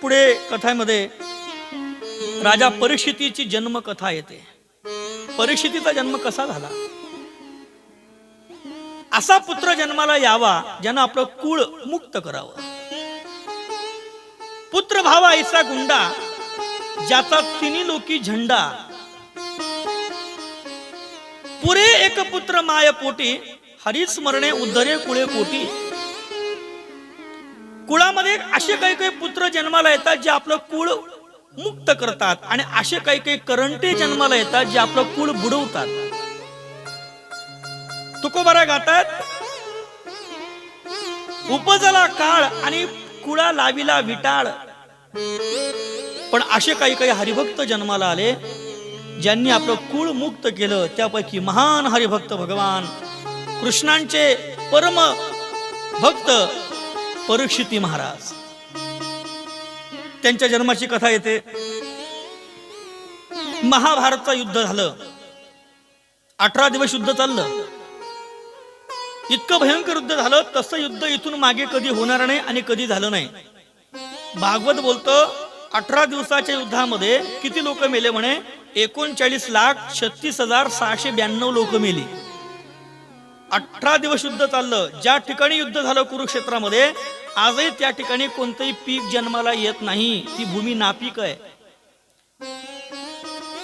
पुढे कथामध्ये राजा परीक्षितीची जन्मकथा येते. परीक्षितीचा जन्म कसा झाला? असा पुत्र जन्माला यावा ज्यानं आपलं कुळ मुक्त करावं. पुत्र भावा ऐसा गुंडा ज्याचा तिन्ही लोकी झंडा. पुरे एक पुत्र माय पोटी हरिस्मरणे उद्धरे कुळे कोटी. कुळामध्ये असे काही काही पुत्र जन्माला येतात जे आपलं कुळ मुक्त करतात आणि असे काही काही करंटे जन्माला येतात जे आपलं कुळ बुडवतात. तुकोबारा गातात, उपजला काळ आणि कुळा लाविला विटाळ. पण असे काही काही हरिभक्त जन्माला आले ज्यांनी आपलं कुळ मुक्त केलं. त्यापैकी महान हरिभक्त भगवान कृष्णांचे परम भक्त परीक्षिती महाराज. त्यांच्या जन्माची कथा येते. महाभारतचं युद्ध झालं. 18 दिवस युद्ध चाललं. इतकं भयंकर युद्ध झालं, तसं युद्ध इथून मागे कधी होणार नाही आणि कधी झालं नाही. भागवत बोलतं 18 दिवसाच्या युद्धामध्ये किती लोक मेले म्हणे? 39,36,692 लोक मेली. 18 दिवस युद्ध चाललं. ज्या ठिकाणी युद्ध झालं कुरुक्षेत्रामध्ये, आजही त्या ठिकाणी कोणतंही पीक जन्माला येत नाही. ती भूमी नापीक आहे.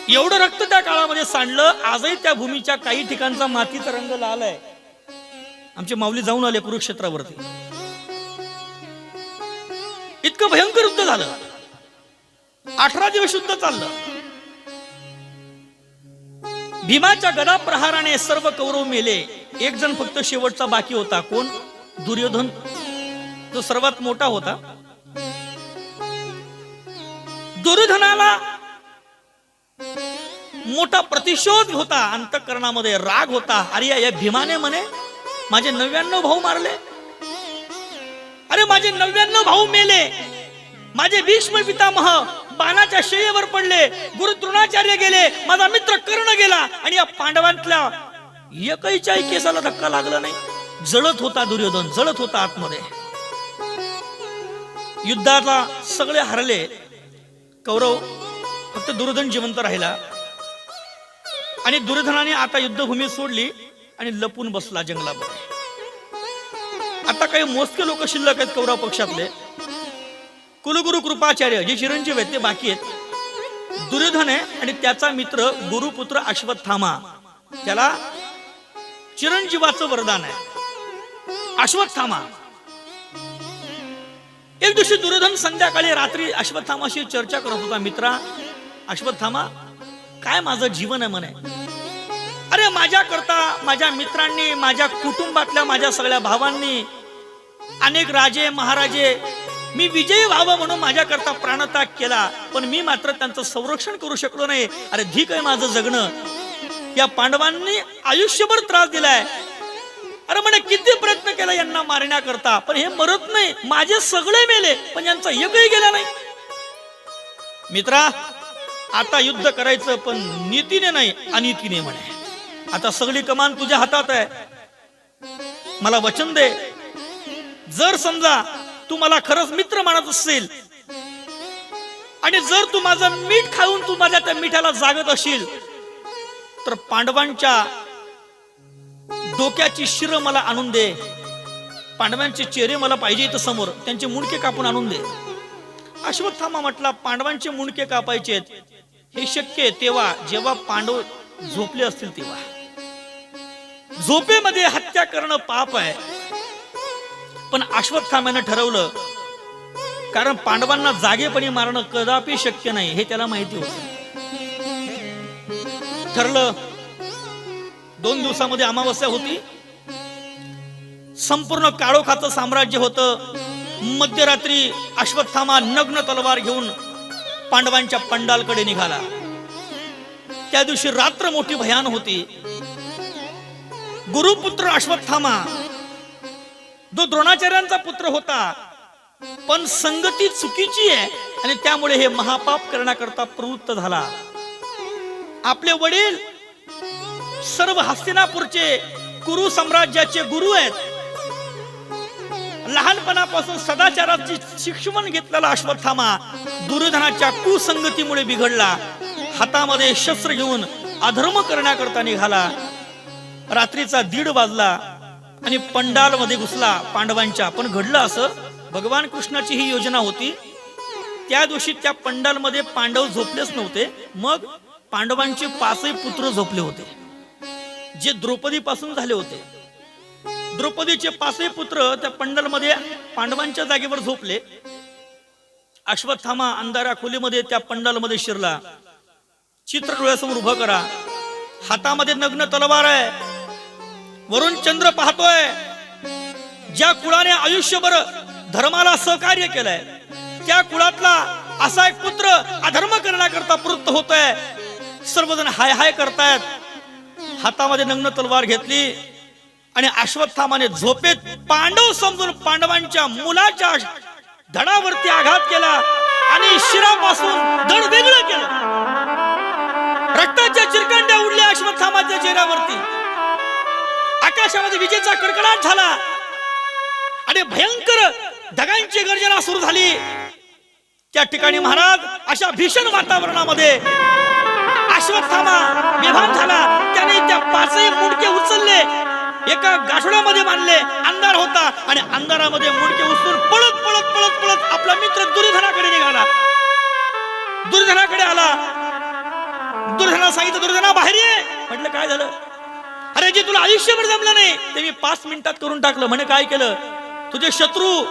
एवढं रक्त त्या काळामध्ये सांडलं. आजही त्या भूमीच्या काही ठिकाणचा मातीचा रंग लाल आहे. आमचे माऊली जाऊन आले कुरुक्षेत्रावरती. इतकं भयंकर युद्ध झालं. 18 दिवस युद्ध चाललं. भीमाच्या गदा प्रहाराने सर्व कौरव मेले. एक जण फक्त शेवटचा बाकी होता. कोण? दुर्योधन, जो सर्वात मोठा होता. दुर्योधनाला मोठा प्रतिशोध होता. अंतःकरणामध्ये राग होता. अरे या भीमाने म्हणे माझे 99 भाऊ मारले. अरे माझे 99 भाऊ मेले. माझे भीष्म पितामह बाणाच्या शय्येवर पडले. गुरु द्रोणाचार्य गेले. माझा मित्र कर्ण गेला. आणि या पांडवांतल्या एकहीच्याही केसाला धक्का लागला नाही. जळत होता दुर्योधन, जळत होता आतमध्ये. युद्धाला सगळे हरले. कौरव फक्त दुर्योधन जिवंत राहिला. आणि दुर्योधनाने आता युद्धभूमी सोडली आणि लपून बसला जंगलामध्ये. आता काही मोजके लोक शिल्लक आहेत कौरव पक्षातले. कुलगुरु कृपाचार्य जे चिरंजीव आहेत ते बाकी आहेत. दुर्योधन आहे आणि त्याचा मित्र गुरुपुत्र अश्वत्थामा, त्याला चिरंजीवाचं वरदान आहे. अश्वत्थामा. एक दिवशी दुर्योधन संध्याकाळी रात्री अश्वत्थामाशी चर्चा करत होता. मित्रा अश्वत्थामा, काय माझं जीवन आहे म्हणे. अरे माझ्या करता माझ्या मित्रांनी, माझ्या कुटुंबातल्या माझ्या सगळ्या भावांनी, अनेक राजे महाराजे, मी विजयी व्हावं म्हणून माझ्या करता प्राणत्याग केला. पण मी मात्र त्यांचं संरक्षण करू शकलो नाही. अरे धिक आहे माझं जगणं. या पांडवांनी आयुष्यभर त्रास दिलाय. अरे म्हणे किती प्रयत्न केला यांना मारण्याकरता, पण हे मरत नाही. माझे सगळे मेले पण यांचा एकही गेला नाही. मित्रा आता युद्ध करायचं, पण नीतीने नाही अनितीने म्हणे. आता सगळी कमान तुझ्या हातात आहे. मला वचन दे, जर समजा तू मला खरंच मित्र मानत असेल आणि जर तू माझं मीठ खाऊन तू माझ्या त्या मिठाला जागत असशील, तर पांडवांच्या डोक्याची शिर मला आणून दे. पांडवांचे चेहरे मला पाहिजे इथं समोर, त्यांचे मुंडके कापून आणून दे. अश्वत्थामा म्हटला, पांडवांचे मुंडके कापायचे हे शक्य आहे तेव्हा जेव्हा पांडव झोपले असतील तेव्हा. झोपेमध्ये हत्या करणं पाप आहे. पण अश्वत्थाम्यानं ठरवलं, कारण पांडवांना जागेपणी मारणं कदापि शक्य नाही हे त्याला माहिती होतं. ठरलं. 2 दिवसामध्ये अमावस्या होती. संपूर्ण काळोखाचं साम्राज्य होतं. मध्यरात्री अश्वत्थामा नग्न तलवार घेऊन पांडवांच्या पंडालकडे निघाला. त्या दिवशी रात्र मोठी भयान होती. गुरुपुत्र अश्वत्थामा जो द्रोणाचार्यांचा पुत्र होता, पण संगती चुकीची आहे आणि त्यामुळे हे महापाप करण्याकरता प्रवृत्त झाला. आपले वडील सर्व हस्तिनापूरचे कुरु साम्राज्याचे गुरु आहेत. लहानपणापासून सदाचाराची शिक्षण घेतलेला अश्वत्थामा दुर्योधनाच्या कुसंगतीमुळे बिघडला. हातामध्ये शस्त्र घेऊन अधर्म करण्याकरता निघाला. रात्रीचा 1:30 वाजला आणि पंडाल मध्ये घुसला पांडवांच्या. पण घडलं असं, भगवान कृष्णाची ही योजना होती. त्या दिवशी त्या पंडाल मध्ये पांडव झोपलेच नव्हते. मग पांडवांचे 5 पुत्र झोपले होते, जे द्रौपदी पासून झाले होते. द्रौपदीचे 5 पुत्र त्या पंडाल मध्ये पांडवांच्या जागेवर झोपले. अश्वत्थामा अंधाऱ्या खोलीमध्ये त्या पंडाल मध्ये शिरला. चित्र डोळ्यासमोर उभं करा. हातामध्ये नग्न तलवार आहे. वरून चंद्र पाहतोय. ज्या कुळाने आयुष्यभर धर्माला सहकार्य केलंय, त्या कुळातला असा एक पुत्र अधर्म करण्याकरता प्रवृत्त होतोय. सर्वजण हाय हाय करतायत. हातामध्ये नग्न तलवार घेतली आणि अश्वत्थामाने झोपेत पांडव समजून पांडवांच्या मुलाच्या धडावरती आघात केला आणि शिरापासून धड वेगळं केलं. रक्ताच्या चिरकांड्या उडल्या अश्वत्थामाच्या चेहऱ्यावरती. आकाशामध्ये विजेचा कडकडाट झाला आणि भयंकर ढगांची गर्जना सुरू झाली. त्या ठिकाणी महाराज अशा भीषण वातावरणामध्ये अश्वत्थामा बेभान झाला. त्याने त्या 5 मुंडके उचलले, एका गाठोड्यामध्ये बांधले. अंधार होता आणि अंधारामध्ये मुंडके उचलून पळत पळत पळत पळत आपला मित्र दुर्योधनाकडे निघाला. दुर्योधनाकडे आला. दुर्योधनाला सांगितलं, दुर्योधना बाहेर ये. म्हटलं काय झालं? अरे जे तुला आयुष्यभर जमलं नाही ते मी 5 मिनिटात करून टाकलं. म्हणे काय केलं? तुझे शत्रू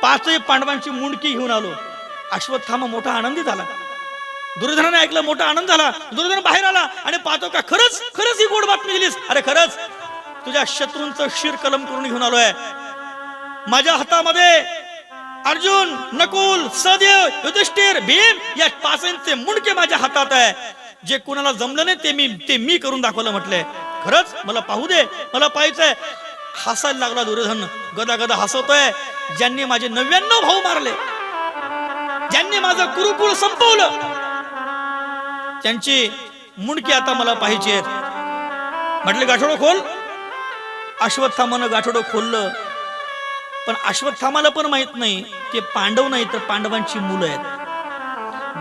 5 पांडवांची मुंडकी घेऊन आलो. अश्वत्थामा मोठा आनंदी झाला. दुर्योधनाने ऐकलं, मोठा आनंद झाला. दुर्योधन बाहेर आला आणि पाहतो का खरंच खरंच ही गोड बातमी दिलीस? अरे खरंच तुझ्या शत्रूंचं शिर कलम करून घेऊन आलोय. माझ्या हातामध्ये अर्जुन, नकुल, सहदेव, युधिष्ठिर, भीम या 5 मुंडके माझ्या हातात आहे. जे कोणाला जमलं नाही ते मी करून दाखवलं. म्हटलंय खरंच? मला पाहू दे, मला पाहायचंय. हसायला लागला दुर्योधन. गदा गदा हसवतोय. ज्यांनी माझे 99 भाऊ मारले, ज्यांनी माझं कुरुकुळ संपवलं, त्यांची मुंडकी आता मला पाहिजे. म्हटले गाठोडं खोल. अश्वत्थामानं गाठोडं खोललं. पण अश्वत्थामाला पण माहित नाही ते पांडव नाही तर पांडवांची मुलं आहेत.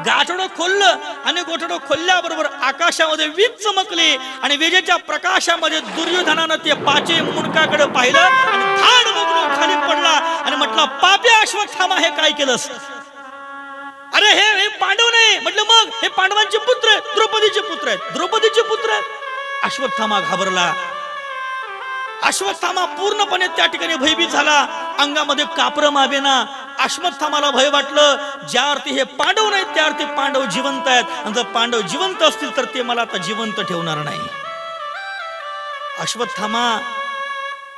गाठोडं खोललं आणि गोठोडं खोलल्याबरोबर आकाशामध्ये वीज चमकली आणि विजेच्या प्रकाशामध्ये दुर्योधनानं ते 5 मुंडकाकडे पाहिलं आणि धाड बघून खाली पडला आणि म्हटलं, पाप्या अश्वत्थामा, हे काय केलंस? अरे हे पांडव नाही. म्हटलं मग? हे पांडवांचे पुत्र आहेत, द्रौपदीचे पुत्र आहेत. द्रौपदीचे पुत्र आहेत. अश्वत्थामा घाबरला. अश्वत्थामा पूर्णपणे त्या ठिकाणी भयभीत झाला. अंगामध्ये कापरं मावेना. अश्वत्थामाला भय वाटलं, ज्या अर्थी हे पांडव नाहीत त्या अर्थी पांडव जिवंत आहेत. आणि जर पांडव जिवंत असतील तर ते मला आता जिवंत ठेवणार नाही. अश्वत्थामा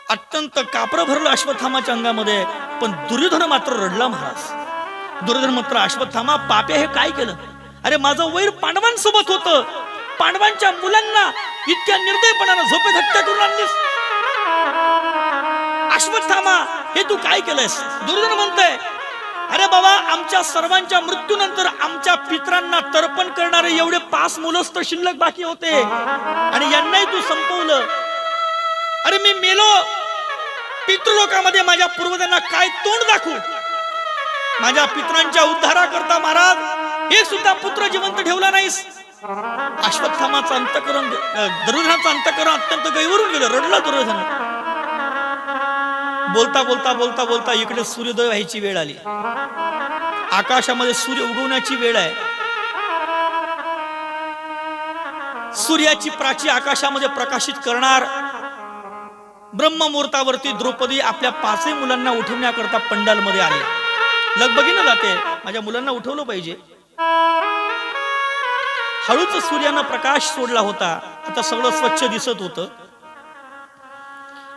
अत्यंत कापरं भरलं अश्वत्थामाच्या अंगामध्ये. पण दुर्योधन मात्र रडला महाराज. दुर्योधन मात्र, अश्वत्थामा पाप्या, हे काय केलं? अरे माझं वैर पांडवांसोबत होतं. पांडवांच्या मुलांना इतक्या निर्दयपणानं झोपेत हत्या करून आणलीस. अश्वत्थामा, हे तू काय केलंस? दुर्योधन म्हणतोय, अरे बाबा, आमच्या सर्वांच्या मृत्यूनंतर आमच्या पितरांना तर्पण करणारे एवढे 5 मुलंच तर शिल्लक बाकी होते आणि यांनाही तू संपवलं. अरे मी मेलो, पितृलोकामध्ये माझ्या पूर्वजांना काय तोंड दाखवू? माझ्या पितरांच्या उद्धाराकरता महाराज एक सुद्धा पुत्र जिवंत ठेवला नाहीस. अश्वत्थामाचं अंतःकरण, दुर्योधनाचं अंतःकरण अत्यंत गैवरून गेलं. रडला दुर्योधन. बोलता बोलता बोलता बोलता इकडे सूर्योदय व्हायची वेळ आली. आकाशामध्ये सूर्य उगवण्याची वेळ आहे. सूर्याची प्राची आकाशामध्ये प्रकाशित करणार. ब्रह्ममुहूर्तावरती द्रौपदी आपल्या 5 मुलांना उठवण्याकरता पंडाल मध्ये आली. लगबगीनं जाते, माझ्या मुलांना उठवलं पाहिजे. हळूच सूर्यानं प्रकाश सोडला होता. आता सगळं स्वच्छ दिसत होतं.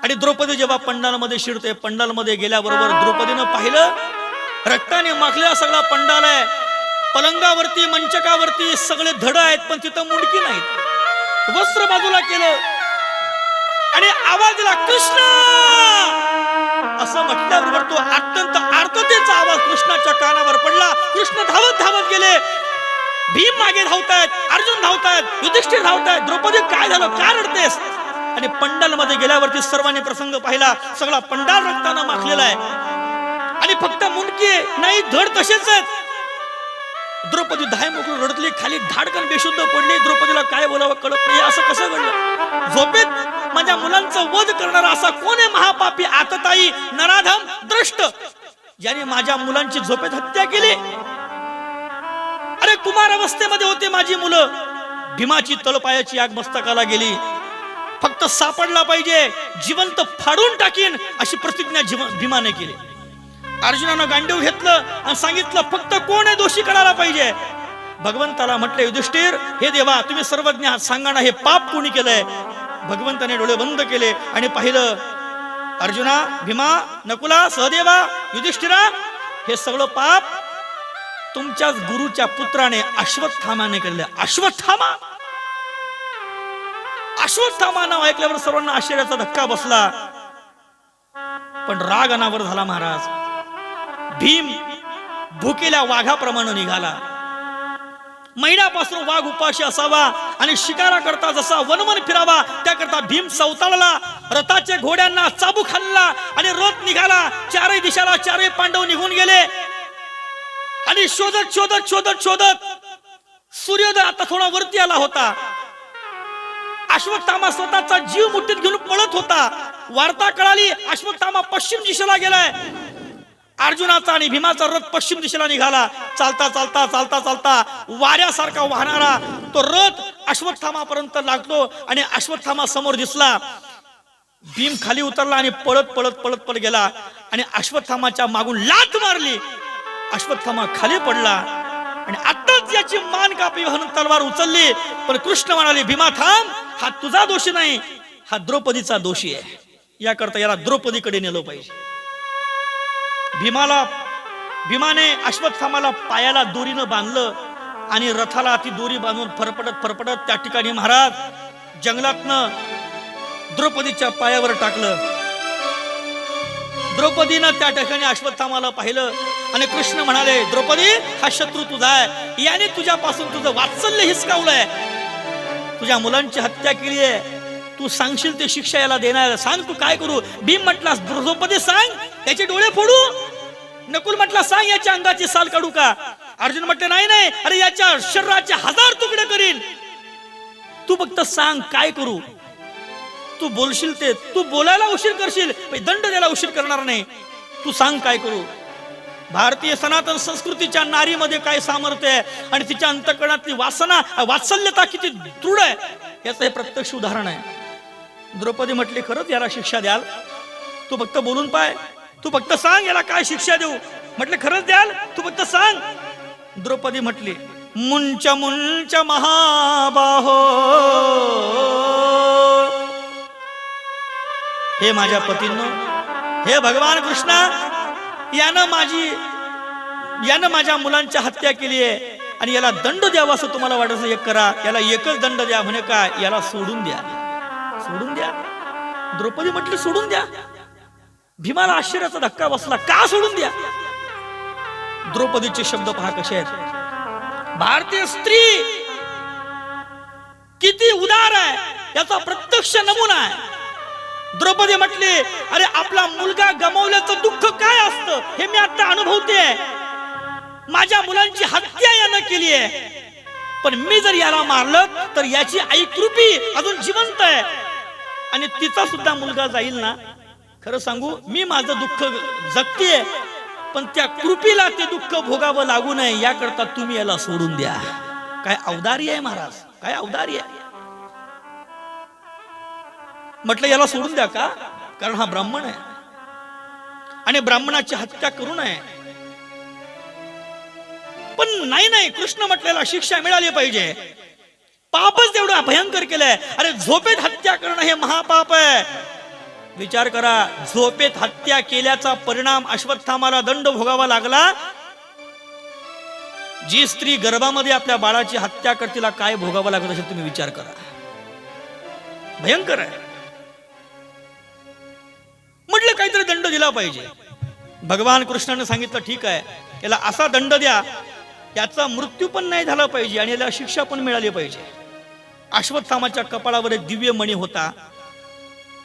आणि द्रौपदी जेव्हा पंडालमध्ये शिरते, पंडालमध्ये गेल्याबरोबर द्रौपदीनं पाहिलं, रक्ताने माखलेला सगळा पंडाल आहे. पलंगावरती, मंचकावरती सगळे धड आहेत, पण तिथं मुंडकी नाहीत. वस्त्र बाजूला केलं आणि आवाज दिला, कृष्ण असं म्हटल्याबरोबर तो अत्यंत आर्ततेचा आवाज कृष्णाच्या कानावर पडला. कृष्ण धावत धावत गेले. भीम मागे धावतायत, अर्जुन धावतायत, युधिष्ठिर धावतायत. द्रौपदी, काय झालं? का रडतेस? आणि पंडाल मध्ये गेल्यावरती सर्वांनी प्रसंग पाहिला, सगळा पंडाल रक्तानं माखलेला आहे आणि फक्त मुंडकी नाही धड तसेच आहेत. द्रौपदी धाय मोकळून रडतली, खाली धाडकन बेशुद्ध पडली. द्रौपदीला काय बोलावं कळत नाही. असं कसं घडलं? झोपेत माझ्या मुलांचं वध करणारा असा कोण आहे महापापी, आतताई, नराधम, द्रष्ट, ज्याने माझ्या मुलांची झोपेत हत्या केली? अरे कुमार अवस्थेमध्ये होते माझी मुलं. भीमाची तळपायाची आग मस्तकाला गेली. फक्त सापडला पाहिजे, जिवंत फाडून टाकीन अशी प्रतिज्ञा भीमाने केली. अर्जुनानं गांडीव घेतलं आणि सांगितलं फक्त कोण आहे दोषी कळायला पाहिजे. भगवंताला म्हटले, युधिष्ठिर, हे देवा तुम्ही सर्वज्ञ आहात, सांगा ना हे पाप कोणी केलंय? भगवंताने डोळे बंद केले आणि पाहिलं, अर्जुना, भीमा, नकुला, सहदेवा, युधिष्ठिरा, हे सगळं पाप तुमच्याच गुरुच्या पुत्राने अश्वत्थामाने केले. अश्वत्थामा? अश्वत्थामा नाव ऐकल्यावर सर्वांना आश्चर्याचा धक्का बसला. पण राग अनावर झाला महाराज. भीम भुकेल्या वाघाप्रमाणे निघाला. महिन्यापासून वाघ उपाशी असावा आणि शिकारा करता जसा वनवन फिरावा त्याकरता भीम सवताळला. रथाचे घोड्यांना चाबूक हाणला आणि रथ निघाला. चारही दिशाला चारही पांडव निघून गेले आणि शोधत शोधत शोधत शोधत सूर्योदय आता थोडा वरती आला होता. अश्वत्थामा स्वतःचा जीव मुठीत घेऊन पळत होता. वार्ता कळाली, अश्वत्थामा पश्चिम दिशेला गेलाय. अर्जुनाचा आणि भीमाचा रथ पश्चिम दिशेला निघाला. चालता चालता चालता चालता वाऱ्यासारखा वाहणारा तो रथ अश्वत्थामापर्यंत लागतो आणि अश्वत्थामा समोर दिसला. भीम खाली उतरला आणि पळत पळत पळत पळत गेला आणि अश्वत्थामाच्या मागून लाथ मारली. अश्वत्थामा खाली पडला आणि आताच याची मान कापी म्हणून तलवार उचलली. पण कृष्ण म्हणाले, भीमा थांब, हा तुझा दोषी नाही, हा द्रौपदीचा दोषी आहे. याकरता याला द्रौपदीकडे नेलं पाहिजे. भीमाने अश्वत्थामाला पायाला दोरीनं बांधलं आणि रथाला ती दोरी बांधून फरफडत फरफडत त्या ठिकाणी महाराज जंगलातनं द्रौपदीच्या पायावर टाकलं. द्रौपदीनं त्या ठिकाणी अश्वत्थामाला पाहिलं आणि कृष्ण म्हणाले, द्रौपदी, हा शत्रू तुझा आहे, याने तुझ्यापासून तुझं वात्सल्य हिसकावलंय, तुझ्या मुलांची हत्या केली आहे, तू सांगशील ते शिक्षा याला देणार, सांग तू काय करू? भीम म्हटला, द्रौपदी सांग याचे डोळे फोडू? नकुल म्हटला, सांग याच्या अंगाची साल काढू का? अर्जुन म्हटले, नाही नाही, अरे याच्या शरीराचे 1000 तुकडे करीन, तू फक्त सांग काय करू? तू बोलशील ते, तू बोलायला उशीर करशील, दंड द्यायला उशीर करणार नाही, तू सांग काय करू? भारतीय सनातन संस्कृतीच्या नारीमध्ये काय सामर्थ्य आहे आणि तिच्या अंतःकरणातली वासना, वात्सल्यता किती दृढ आहे याचं हे प्रत्यक्ष उदाहरण आहे. द्रौपदी म्हटली, खरंच याला शिक्षा द्याल? तू फक्त बोलून पाय, तू फक्त सांग याला काय शिक्षा देऊ? म्हटले, खरंच द्याल? तू फक्त सांग. द्रौपदी म्हटली, मुंच मुंच महाबाहो, हे माझ्या पतींनो, हे भगवान कृष्णा, यानं माझ्या मुलांच्या हत्या केली आहे आणि याला दंड द्यावा असं तुम्हाला वाटत एक करा, याला एकच दंड द्या. म्हणे काय? याला सोडून द्या, सोडून द्या. द्रौपदी म्हटली, सोडून द्या? भीमाला आश्चर्याचा धक्का बसला, का सोडून द्या? द्रौपदीचे शब्द पहा कसे आहेत. भारतीय स्त्री किती उदार आहे याचा प्रत्यक्ष नमुना आहे. द्रौपदी म्हटली, अरे आपला मुलगा गमावल्याचं दुःख काय असतं हे मी आता अनुभवते. माझ्या मुलांची हत्या यानं केली आहे, पण मी जर याला मारलं तर याची आई कृपी अजून जिवंत आहे आणि तिचा सुद्धा मुलगा जाईल ना. खरं सांगू, मी माझं दुःख जगतेय, पण त्या कृपीला ते दुःख भोगावं लागू नये याकरता तुम्ही याला सोडून द्या. काय औदार्य आहे महाराज, काय औदार्य आहे. म्हटलं, याला सोडून द्या का? कारण हा ब्राह्मण आहे आणि ब्राह्मणाची हत्या करू नये. पण नाही नाही, कृष्ण म्हटलेला शिक्षा मिळाली पाहिजे. पापच तेवढं भयंकर केलंय. अरे झोपेत हत्या करणं हे महापाप आहे. विचार करा, झोपेत हत्या केल्याचा परिणाम अश्वत्थामाला दंड भोगावा लागला. जी स्त्री गर्भामध्ये आपल्या बाळाची हत्या करते तिला काय भोगावं लागत असेल तुम्ही विचार करा. भयंकर आहे. म्हटलं काहीतरी दंड दिला पाहिजे. भगवान कृष्णाने सांगितलं, ठीक आहे, याला असा दंड द्या, याचा मृत्यू पण नाही झाला पाहिजे आणि याला शिक्षा पण मिळाली पाहिजे. अश्वत्थामाच्या कपाळावर एक दिव्य मणी होता.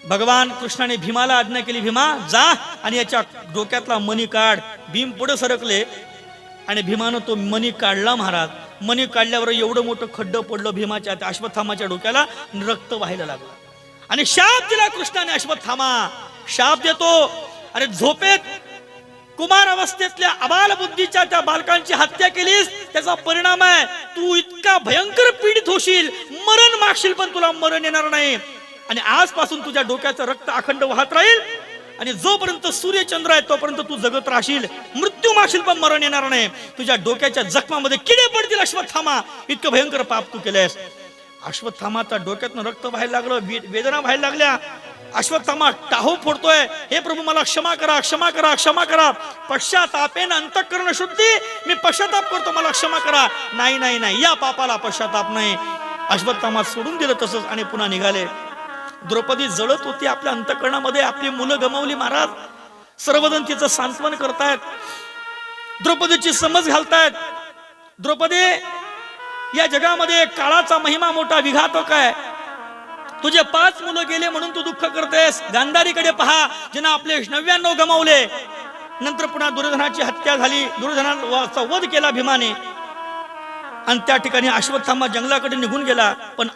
भगवान कृष्णाने भीमाला आज्ञा केली, भीमा जा आणि याच्या डोक्यातला मणी काढ. भीम पुढे सरकले आणि भीमानं तो मणी काढला महाराज. मणी काढल्यावर एवढं मोठं खड्डं पडलं भीमाच्या त्या अश्वत्थामाच्या डोक्याला, रक्त व्हायला लागलं. आणि शाप दिला कृष्णाने अश्वत्थामा. शाप देतो, अरे झोपेत कुमार अवस्थेतल्या अबाल बुद्धीच्या त्या बालकांची हत्या केलीस, त्याचा परिणाम आहे तू इतका भयंकर पीडित होशील, मरण मागशील पण तुला मरण येणार नाही. आणि आजपासून तुझ्या डोक्याचं रक्त अखंड वाहत राहील आणि जोपर्यंत सूर्यचंद्र आहे तोपर्यंत तू जगत राहशील. मृत्यू मागशील पण मरण येणार नाही. तुझ्या डोक्याच्या जखमामध्ये किडे पडतील अश्वत्थामा, इतकं भयंकर पाप तू केलंयस. अश्वत्थामाच्या डोक्यातनं रक्त व्हायला लागलं, वेदना व्हायला लागल्या. अश्वत्थामा टाहो फोडतोय, हे प्रभू मला क्षमा करा, क्षमा करा, क्षमा करा. पश्चातापेन अंतःकरण शुद्धी, मी पश्चाताप करतो, मला क्षमा करा. नाही नाही नाही, या पापाला पश्चाताप नाही. अश्वत्थामा सोडून दिलं तसंच आणि पुन्हा निघाले. द्रौपदी जळत होती आपल्या अंतःकरणामध्ये, आपली मुलं गमावली महाराज. सर्वजण तिचं सांत्वन करतायत, द्रौपदीची समज घालतायत. द्रौपदी, या जगामध्ये काळाचा महिमा मोठा विघातक आहे. तुझे 5 मुलं गेले म्हणून तू दुःख करतेस. गांधारीकडे पहा, जिने आपले 99 गमावले. नंतर पुन्हा दुर्योधनाची हत्या झाली, दुर्योधनाचा वध केला भीमाने आणि त्या ठिकाणी अश्वत्थामा जंगलाकडे निघून गेला. पण